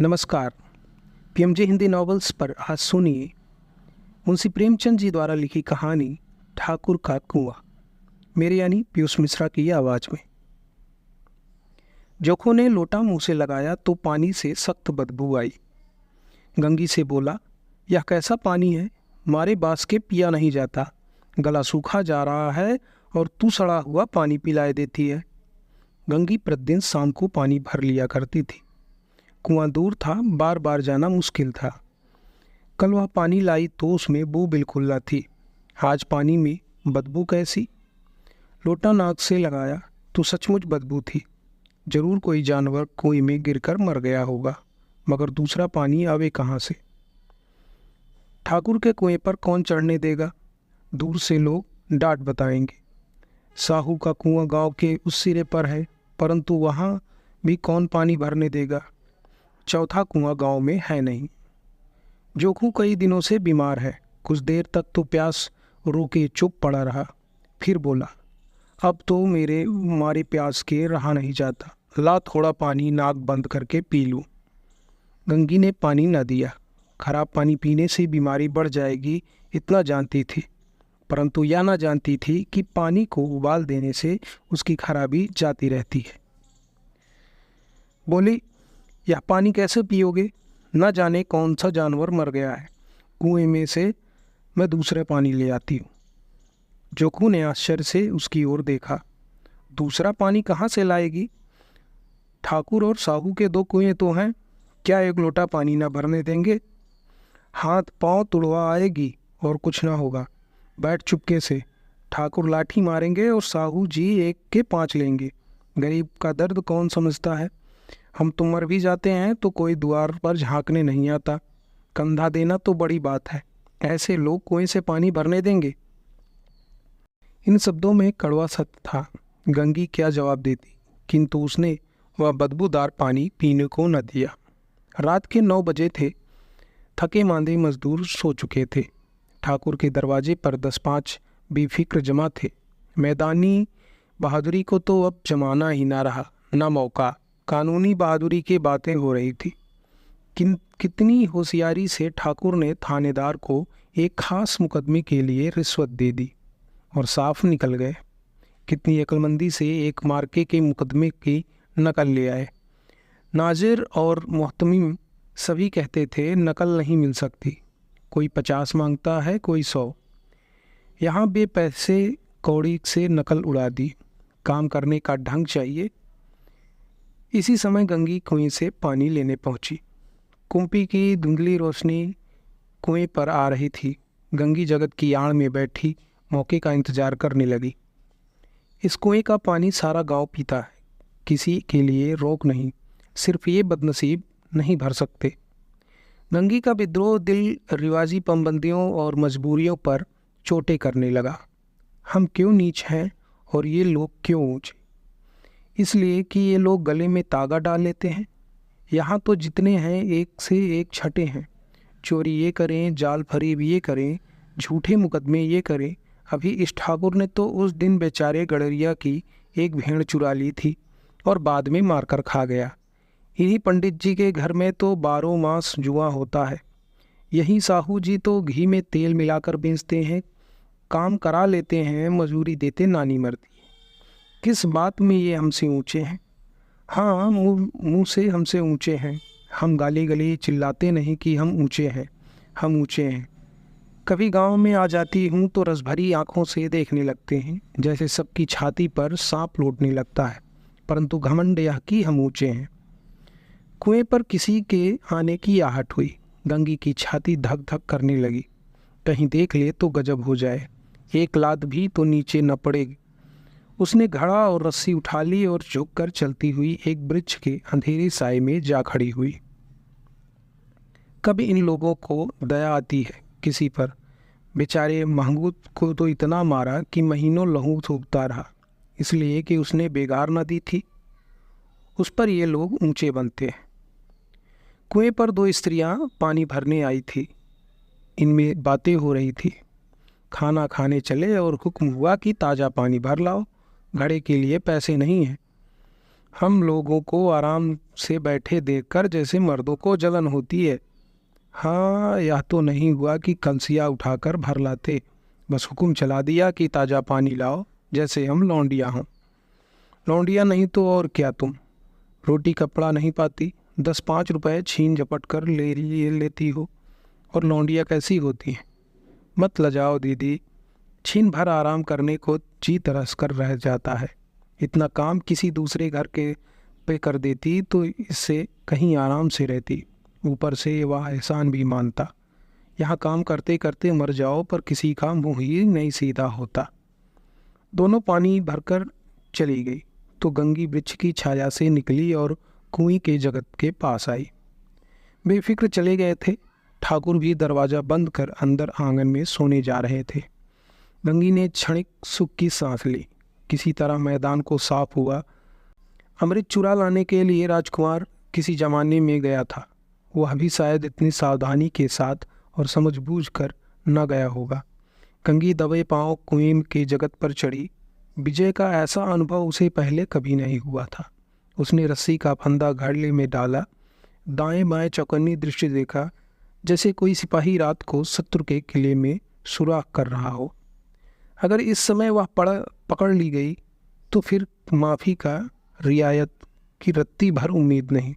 नमस्कार। पीएमजे हिंदी नॉवेल्स पर आज सुनिए मुंशी प्रेमचंद जी द्वारा लिखी कहानी ठाकुर का कुआं, मेरे यानी पीयूष मिश्रा की आवाज़ में। जोखो ने लोटा मुंह से लगाया तो पानी से सख्त बदबू आई। गंगी से बोला, यह कैसा पानी है, मारे बास के पिया नहीं जाता, गला सूखा जा रहा है और तू सड़ा हुआ पानी पिलाए देती है। गंगी प्रतिदिन शाम को पानी भर लिया करती थी। कुआं दूर था, बार बार जाना मुश्किल था। कल वह पानी लाई तो उसमें बू बिल्कुल न थी। आज पानी में बदबू कैसी। लोटा नाक से लगाया तो सचमुच बदबू थी। जरूर कोई जानवर कुएं में गिरकर मर गया होगा, मगर दूसरा पानी आवे कहाँ से। ठाकुर के कुएं पर कौन चढ़ने देगा। दूर से लोग डांट बताएंगे। साहू का कुआं गांव के उस सिरे पर है, परंतु वहाँ भी कौन पानी भरने देगा। चौथा कुआं गांव में है नहीं। जोखू कई दिनों से बीमार है। कुछ देर तक तो प्यास रोके चुप पड़ा रहा, फिर बोला, अब तो मेरे मारे प्यास के रहा नहीं जाता, ला थोड़ा पानी नाक बंद करके पी लूँ। गंगी ने पानी न दिया। खराब पानी पीने से बीमारी बढ़ जाएगी इतना जानती थी, परंतु यह न जानती थी कि पानी को उबाल देने से उसकी खराबी जाती रहती है। बोली, यह पानी कैसे पियोगे, न जाने कौन सा जानवर मर गया है, कुएं में से मैं दूसरा पानी ले आती हूँ। जोखू ने आश्चर्य से उसकी ओर देखा। दूसरा पानी कहाँ से लाएगी। ठाकुर और साहू के दो कुएं तो हैं, क्या एक लोटा पानी न भरने देंगे। हाथ पांव तुड़वा आएगी और कुछ ना होगा। बैठ चुपके से। ठाकुर लाठी मारेंगे और साहू जी एक के 5 लेंगे। गरीब का दर्द कौन समझता है। हम तो मर भी जाते हैं तो कोई द्वार पर झांकने नहीं आता। कंधा देना तो बड़ी बात है, ऐसे लोग कुएं से पानी भरने देंगे। इन शब्दों में कड़वा सत्य था। गंगी क्या जवाब देती, किंतु उसने वह बदबूदार पानी पीने को न दिया। रात के 9 बजे थे। थके मांदे मजदूर सो चुके थे। ठाकुर के दरवाजे पर 10-5 बेफिक्र जमा थे। मैदानी बहादुरी को तो अब जमाना ही ना रहा, न मौका। कानूनी बहादुरी की बातें हो रही थी। कितनी होशियारी से ठाकुर ने थानेदार को एक खास मुकदमे के लिए रिश्वत दे दी और साफ निकल गए। कितनी अक्लमंदी से एक मार्के के मुकदमे की नकल ले आए। नाजिर और मोहतमिम सभी कहते थे नकल नहीं मिल सकती, कोई 50 मांगता है, कोई 100। यहाँ बे पैसे कौड़ी से नकल उड़ा दी। काम करने का ढंग चाहिए। इसी समय गंगी कुएं से पानी लेने पहुंची। कुंपी की धुंधली रोशनी कुएं पर आ रही थी। गंगी जगत की आड़ में बैठी मौके का इंतजार करने लगी। इस कुएं का पानी सारा गांव पीता है, किसी के लिए रोक नहीं, सिर्फ ये बदनसीब नहीं भर सकते। गंगी का विद्रोह दिल रिवाजी पाबंदियों और मजबूरियों पर चोटें करने लगा। हम क्यों नीच हैं और ये लोग क्यों ऊंचे। इसलिए कि ये लोग गले में तागा डाल लेते हैं। यहाँ तो जितने हैं एक से एक छठे हैं। चोरी ये करें, जाल फरीब ये करें, झूठे मुकदमे ये करें। अभी इस ठाकुर ने तो उस दिन बेचारे गडरिया की एक भेड़ चुरा ली थी और बाद में मारकर खा गया। इन्हीं पंडित जी के घर में तो 12 मास जुआ होता है। यही साहू जी तो घी में तेल मिलाकर बेचते हैं, काम करा लेते हैं, मजूरी देते नानी मरती। किस बात में ये हमसे ऊंचे हैं। हाँ, मुँह से हमसे ऊंचे हैं। हम गाली गली चिल्लाते नहीं कि हम ऊंचे हैं, हम ऊंचे हैं। कभी गांव में आ जाती हूँ तो रस भरी आँखों से देखने लगते हैं, जैसे सबकी छाती पर सांप लौटने लगता है, परंतु घमंड यह कि हम ऊंचे हैं। कुएं पर किसी के आने की आहट हुई। गंगी की छाती धक धक करने लगी। कहीं देख ले तो गजब हो जाए, एक लात भी तो नीचे न पड़ेगी। उसने घड़ा और रस्सी उठा ली और झुककर चलती हुई एक वृक्ष के अंधेरे साए में जा खड़ी हुई। कभी इन लोगों को दया आती है किसी पर। बेचारे महंगूत को तो इतना मारा कि महीनों लहू सूखता रहा, इसलिए कि उसने बेगार न दी थी। उस पर ये लोग ऊंचे बनते हैं। कुएं पर 2 स्त्रियां पानी भरने आई थी। इनमें बातें हो रही थी। खाना खाने चले और हुक्म हुआ कि ताज़ा पानी भर लाओ, घड़े के लिए पैसे नहीं हैं। हम लोगों को आराम से बैठे देखकर जैसे मर्दों को जलन होती है। हाँ, यह तो नहीं हुआ कि कलसिया उठाकर भर लाते, बस हुक्म चला दिया कि ताज़ा पानी लाओ, जैसे हम लौंडिया हों। लौंडिया नहीं तो और क्या तुम। रोटी कपड़ा नहीं पाती, 10-5 रुपए छीन झपट कर ले लेती हो। और लौंडिया कैसी होती हैं? मत लजाओ दीदी, छीन भर आराम करने को जी तरस कर रह जाता है। इतना काम किसी दूसरे घर के पे कर देती तो इससे कहीं आराम से रहती। ऊपर से वह एहसान भी मानता। यहाँ काम करते करते मर जाओ पर किसी का मुँह ही नहीं सीधा होता। दोनों पानी भरकर चली गई तो गंगी वृक्ष की छाया से निकली और कुएं के जगत के पास आई। बेफिक्र चले गए थे। ठाकुर भी दरवाज़ा बंद कर अंदर आंगन में सोने जा रहे थे। गंगी ने क्षणिक सुख की सांस ली। किसी तरह मैदान को साफ हुआ। अमृत चुरा लाने के लिए राजकुमार किसी जमाने में गया था। वह भी शायद इतनी सावधानी के साथ और समझबूझ कर न गया होगा। गंगी दबे पांव कुएं के जगत पर चढ़ी। विजय का ऐसा अनुभव उसे पहले कभी नहीं हुआ था। उसने रस्सी का फंदा घड़े में डाला, दाएं बाएं चौकन्नी दृष्टि देखा, जैसे कोई सिपाही रात को शत्रु के किले में सुराख कर रहा हो। अगर इस समय वह पकड़ ली गई तो फिर माफ़ी का रियायत की रत्ती भर उम्मीद नहीं।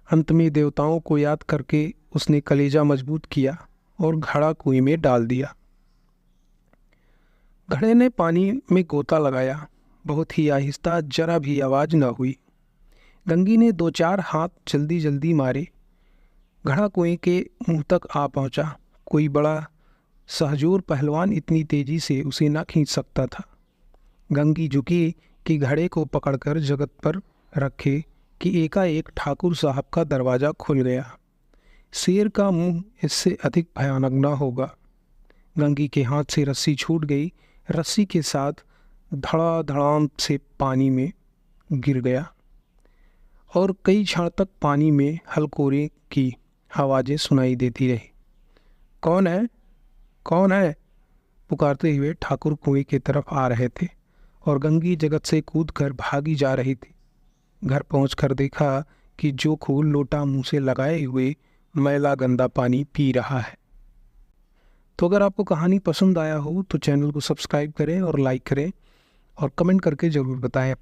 अंत में देवताओं को याद करके उसने कलेजा मजबूत किया और घड़ा कुएं में डाल दिया। घड़े ने पानी में गोता लगाया। बहुत ही आहिस्ता, जरा भी आवाज़ न हुई। गंगी ने 2-4 हाथ जल्दी जल्दी मारे। घड़ा कुएं के मुंह तक आ पहुंचा। कोई बड़ा सहजोर पहलवान इतनी तेजी से उसे न खींच सकता था। गंगी झुकी कि घड़े को पकड़कर जगत पर रखे कि एकाएक ठाकुर साहब का दरवाज़ा खुल गया। शेर का मुंह इससे अधिक भयानक न होगा। गंगी के हाथ से रस्सी छूट गई। रस्सी के साथ धड़ाधड़ाम से पानी में गिर गया और कई क्षण तक पानी में हलकोरे की आवाज़ें सुनाई देती रही। कौन है, कौन है? पुकारते हुए ठाकुर कुएं की तरफ आ रहे थे और गंगी जगत से कूदकर भागी जा रही थी। घर पहुंचकर देखा कि जोखू लोटा मुंह से लगाए हुए मैला गंदा पानी पी रहा है। तो अगर आपको कहानी पसंद आया हो तो चैनल को सब्सक्राइब करें और लाइक करें और कमेंट करके ज़रूर बताएं।